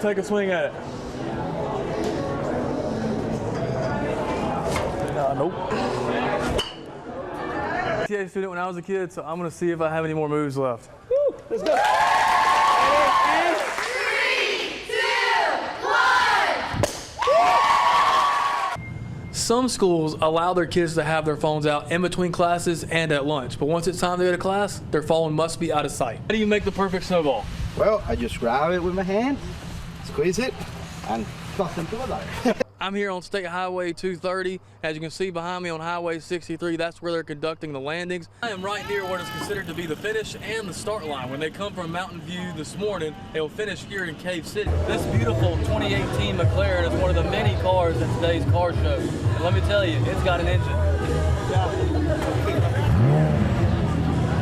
Take a swing at it. Nope. TA student when I was a kid, so I'm gonna see if I have any more moves left. Woo, let's go. 3, 2, 1. Some schools allow their kids to have their phones out in between classes and at lunch, but once it's time to go to class, their phone must be out of sight. How do you make the perfect snowball? Well, I just grab it with my hand, squeeze it, and toss them to the ladder. I'm here on State Highway 230. As you can see behind me on Highway 63, that's where they're conducting the landings. I am right near what is considered to be the finish and the start line. When they come from Mountain View this morning, they will finish here in Cave City. This beautiful 2018 McLaren is one of the many cars in today's car show. And let me tell you, it's got an engine.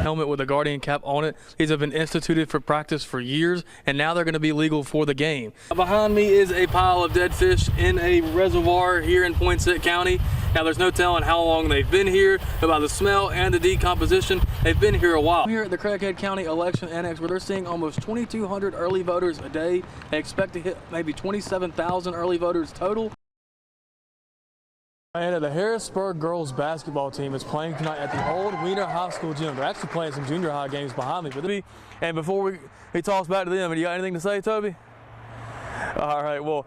Helmet with a Guardian cap on it. These have been instituted for practice for years, and now they're going to be legal for the game. Behind me is a pile of dead fish in a reservoir here in Poinsett County. Now there's no telling how long they've been here, but by the smell and the decomposition, they've been here a while. I'm here at the Craighead County Election Annex where they're seeing almost 2,200 early voters a day. They expect to hit maybe 27,000 early voters total. And the Harrisburg girls basketball team is playing tonight at the old Wiener High School gym. They're actually playing some junior high games behind me. And before we toss back to them, you got anything to say, Toby? All right, well,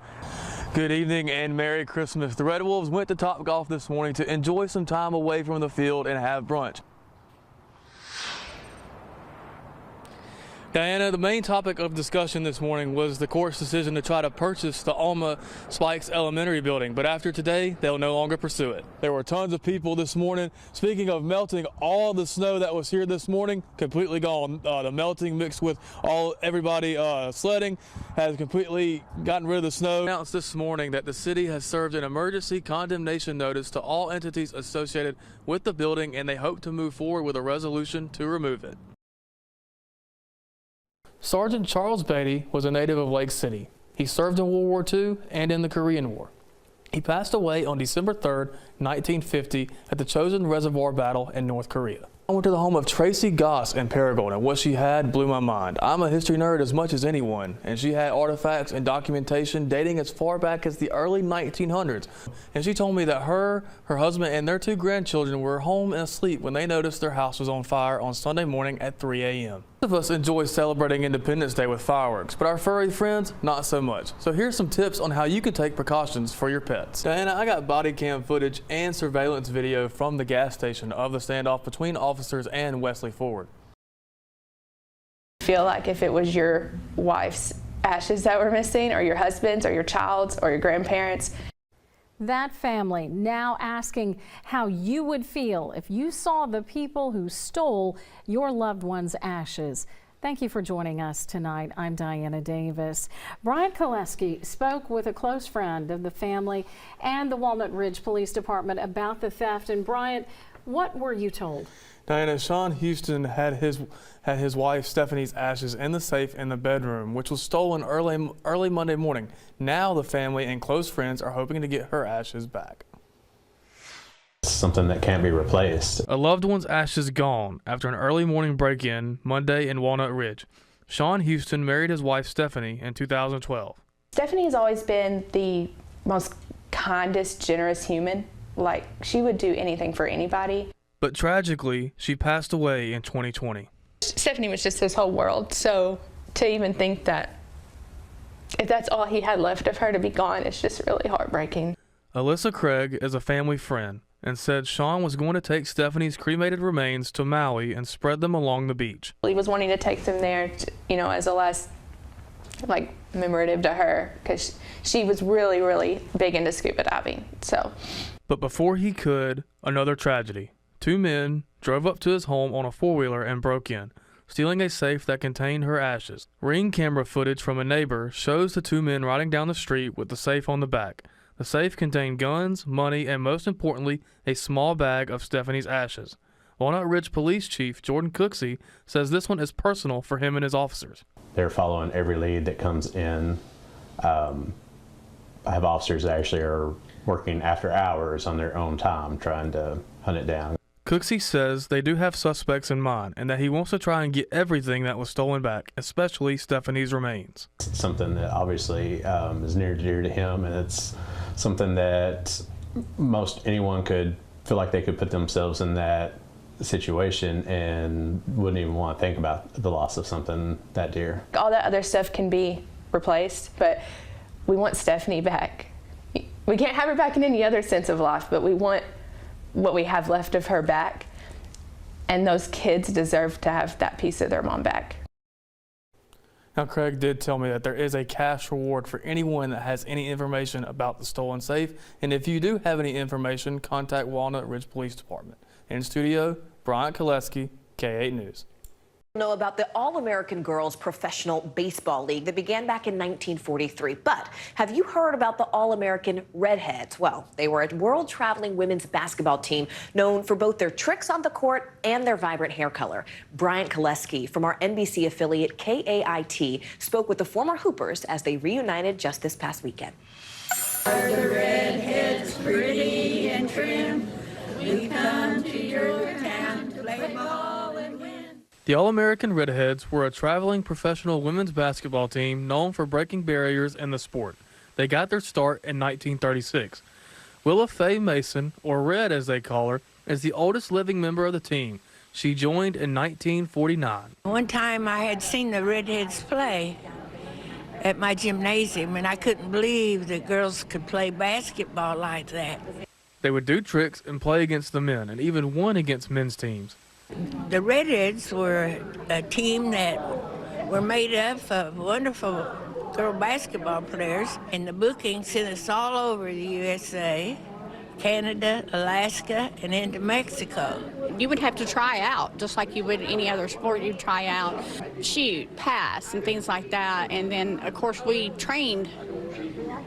good evening and Merry Christmas. The Red Wolves went to Topgolf this morning to enjoy some time away from the field and have brunch. Diana, the main topic of discussion this morning was the court's decision to try to purchase the Alma Spikes Elementary building, but after today, they'll no longer pursue it. There were tons of people this morning. Speaking of melting, all the snow that was here this morning, completely gone. The melting mixed with everybody sledding has completely gotten rid of the snow. Announced this morning that the city has served an emergency condemnation notice to all entities associated with the building, and they hope to move forward with a resolution to remove it. Sergeant Charles Beatty was a native of Lake City. He served in World War II and in the Korean War. He passed away on December 3rd, 1950 at the Chosin Reservoir Battle in North Korea. I went to the home of Tracy Goss in Paragould, and what she had blew my mind. I'm a history nerd as much as anyone, and she had artifacts and documentation dating as far back as the early 1900s. And she told me that her husband, and their 2 grandchildren were home and asleep when they noticed their house was on fire on Sunday morning at 3 a.m. Most of us enjoy celebrating Independence Day with fireworks, but our furry friends, not so much. So here's some tips on how you can take precautions for your pets. Diana, I got body cam footage and surveillance video from the gas station of the standoff between officers and Wesley Ford. I feel like if it was your wife's ashes that were missing, or your husband's, or your child's, or your grandparents. That family now asking how you would feel if you saw the people who stole your loved one's ashes. Thank you for joining us tonight. I'm Diana Davis. Bryant Kwilecki spoke with a close friend of the family and the Walnut Ridge Police Department about the theft. And Bryant, what were you told? Diana, Sean Houston had his wife Stephanie's ashes in the safe in the bedroom, which was stolen early Monday morning. Now the family and close friends are hoping to get her ashes back. Something that can't be replaced. A loved one's ashes gone after an early morning break-in Monday in Walnut Ridge. Sean Houston married his wife Stephanie in 2012. Stephanie has always been the most kindest, generous human. Like, she would do anything for anybody. But tragically, she passed away in 2020. Stephanie was just his whole world, so to even think that if that's all he had left of her to be gone, it's just really heartbreaking. Alyssa Craig is a family friend and said Sean was going to take Stephanie's cremated remains to Maui and spread them along the beach. He was wanting to take them there, as a last, commemorative to her, because she was really, really big into scuba diving, so. But before he could, another tragedy. 2 men drove up to his home on a 4-wheeler and broke in, stealing a safe that contained her ashes. Ring camera footage from a neighbor shows the 2 men riding down the street with the safe on the back. The safe contained guns, money, and most importantly, a small bag of Stephanie's ashes. Walnut Ridge Police Chief Jordan Cooksey says this one is personal for him and his officers. They're following every lead that comes in. I have officers that actually are working after hours on their own time trying to hunt it down. Cooksey says they do have suspects in mind and that he wants to try and get everything that was stolen back, especially Stephanie's remains. It's something that obviously is near and dear to him, and it's something that most anyone could feel like they could put themselves in that situation and wouldn't even want to think about the loss of something that dear. All that other stuff can be replaced, but we want Stephanie back. We can't have her back in any other sense of life, but we want what we have left of her back, and those kids deserve to have that piece of their mom back. Now, Craig did tell me that there is a cash reward for anyone that has any information about the stolen safe, and if you do have any information, contact Walnut Ridge Police Department. In studio, Bryant, Kwilecki, K8 News. Know about the All-American Girls Professional Baseball League that began back in 1943. But have you heard about the All-American Redheads? Well, they were a world-traveling women's basketball team known for both their tricks on the court and their vibrant hair color. Bryant Kwilecki from our NBC affiliate KAIT spoke with the former Hoopers as they reunited just this past weekend. Are the redheads pretty and trim? We come to your town to play ball and win. The All-American Redheads were a traveling professional women's basketball team known for breaking barriers in the sport. They got their start in 1936. Willa Faye Mason, or Red as they call her, is the oldest living member of the team. She joined in 1949. One time I had seen the Redheads play at my gymnasium, and I couldn't believe that girls could play basketball like that. They would do tricks and play against the men, and even won against men's teams. The Redheads were a team that were made up of wonderful girl basketball players, and the booking sent us all over the USA, Canada, Alaska, and into Mexico. You would have to try out, just like you would any other sport. You'd try out, shoot, pass, and things like that. And then, of course, we trained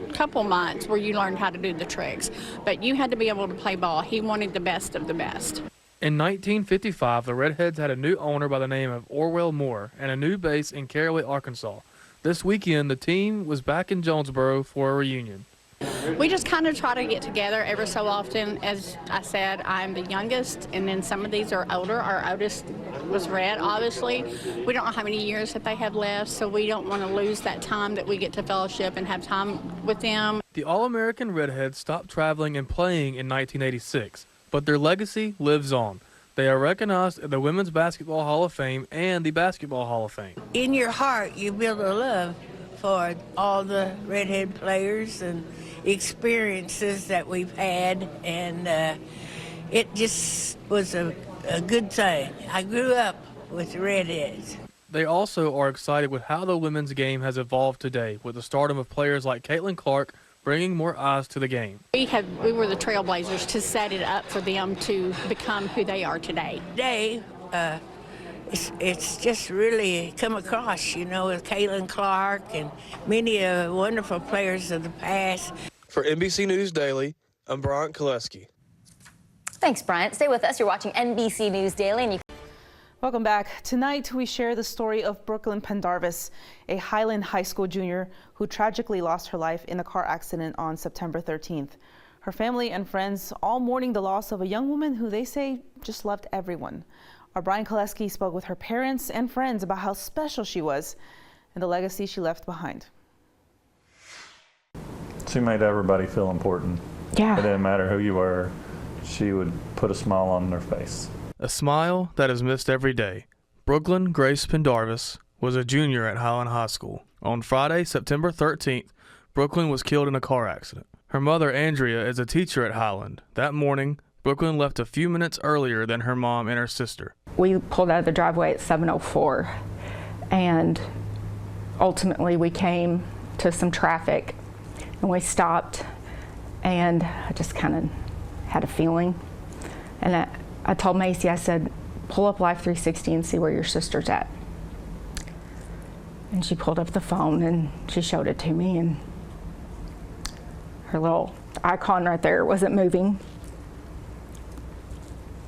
a couple months where you learned how to do the tricks. But you had to be able to play ball. He wanted the best of the best. In 1955, the Redheads had a new owner by the name of Orwell Moore and a new base in Caraway, Arkansas. This weekend, the team was back in Jonesboro for a reunion. We just kind of try to get together every so often. As I said, I'm the youngest, and then some of these are older. Our oldest was Red, obviously. We don't know how many years that they have left, so we don't want to lose that time that we get to fellowship and have time with them. The All-American Redheads stopped traveling and playing in 1986, but their legacy lives on. They are recognized at the Women's Basketball Hall of Fame and the Basketball Hall of Fame. In your heart, you build a love for all the Redhead players and experiences that we've had, and it just was a good thing. I grew up with the Redheads. They also are excited with how the women's game has evolved today, with the stardom of players like Caitlin Clark bringing more eyes to the game. We were the trailblazers to set it up for them to become who they are today. Today, it's just really come across, you know, with Caitlin Clark and many wonderful players of the past. For NBC News Daily, I'm Bryant Kwilecki. Thanks, Bryant. Stay with us. You're watching NBC News Daily, and you. Welcome back. Tonight, we share the story of Brooklyn Pendarvis, a Highland High School junior who tragically lost her life in a car accident on September 13th. Her family and friends all mourning the loss of a young woman who they say just loved everyone. Our Bryant Kwilecki spoke with her parents and friends about how special she was and the legacy she left behind. She made everybody feel important. Yeah. It didn't matter who you were. She would put a smile on their face. A smile that is missed every day. Brooklyn Grace Pendarvis was a junior at Highland High School. On Friday, September 13th, Brooklyn was killed in a car accident. Her mother, Andrea, is a teacher at Highland. That morning, Brooklyn left a few minutes earlier than her mom and her sister. We pulled out of the driveway at 7:04, and ultimately we came to some traffic, and we stopped, and I just kind of had a feeling. And I told Macy, I said, pull up Life 360 and see where your sister's at. And she pulled up the phone and she showed it to me, and her little icon right there wasn't moving.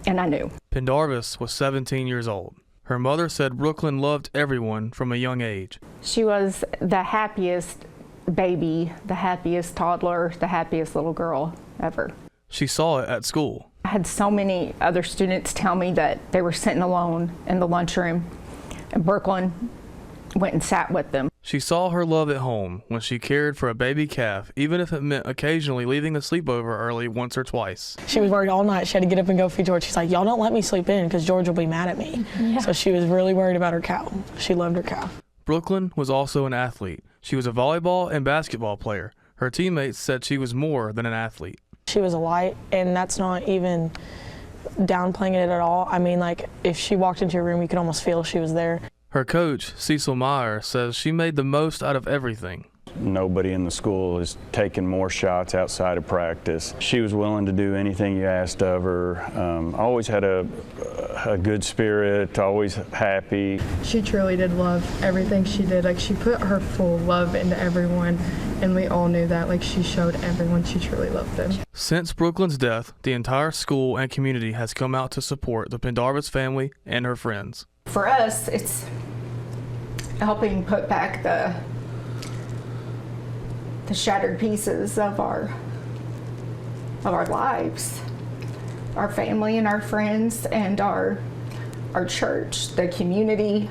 And I knew. Pendarvis was 17 years old. Her mother said Brooklyn loved everyone from a young age. She was the happiest baby, the happiest toddler, the happiest little girl ever. She saw it at school. I had so many other students tell me that they were sitting alone in the lunchroom, and Brooklyn went and sat with them. She saw her love at home when she cared for a baby calf, even if it meant occasionally leaving a sleepover early once or twice. She was worried all night. She had to get up and go feed George. She's like, y'all don't let me sleep in because George will be mad at me. Yeah. So she was really worried about her cow. She loved her cow. Brooklyn was also an athlete. She was a volleyball and basketball player. Her teammates said she was more than an athlete. She was a light, and that's not even downplaying it at all. I mean, like, if she walked into your room, you could almost feel she was there. Her coach, Cecil Meyer, says she made the most out of everything. Nobody in the school is taking more shots outside of practice. She was willing to do anything you asked of her. Always had a good spirit, always happy. She truly did love everything she did. Like, she put her full love into everyone, and we all knew that. Like, she showed everyone she truly loved them. Since Brooklyn's death, the entire school and community has come out to support the Pendarvis family and her friends. For us, it's helping put back the shattered pieces of our lives, our family and our friends and our church, the community,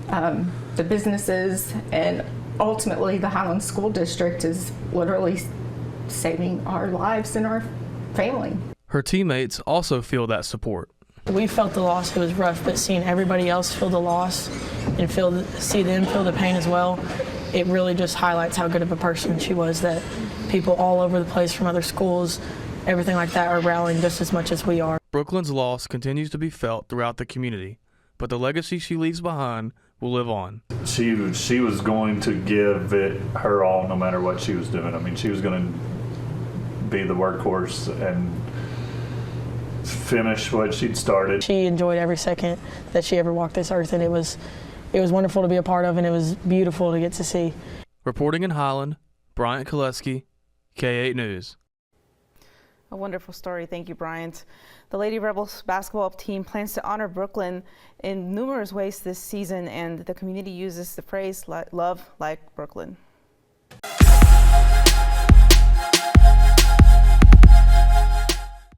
the businesses, and ultimately the Highland School District is literally saving our lives and our family. Her teammates also feel that support. We felt the loss. It was rough, but seeing everybody else feel the loss and see them feel the pain as well, it really just highlights how good of a person she was, that people all over the place from other schools, everything like that, are rallying just as much as we are. Brooklyn's loss continues to be felt throughout the community, but the legacy she leaves behind will live on. She was going to give it her all no matter what she was doing. I mean, she was going to be the workhorse and finish what she'd started. She enjoyed every second that she ever walked this earth, and it was wonderful to be a part of, and it was beautiful to get to see. Reporting in Highland, Bryant Kwilecki, K8 News. A wonderful story. Thank you, Bryant. The Lady Rebels basketball team plans to honor Brooklyn in numerous ways this season, and the community uses the phrase, love like Brooklyn.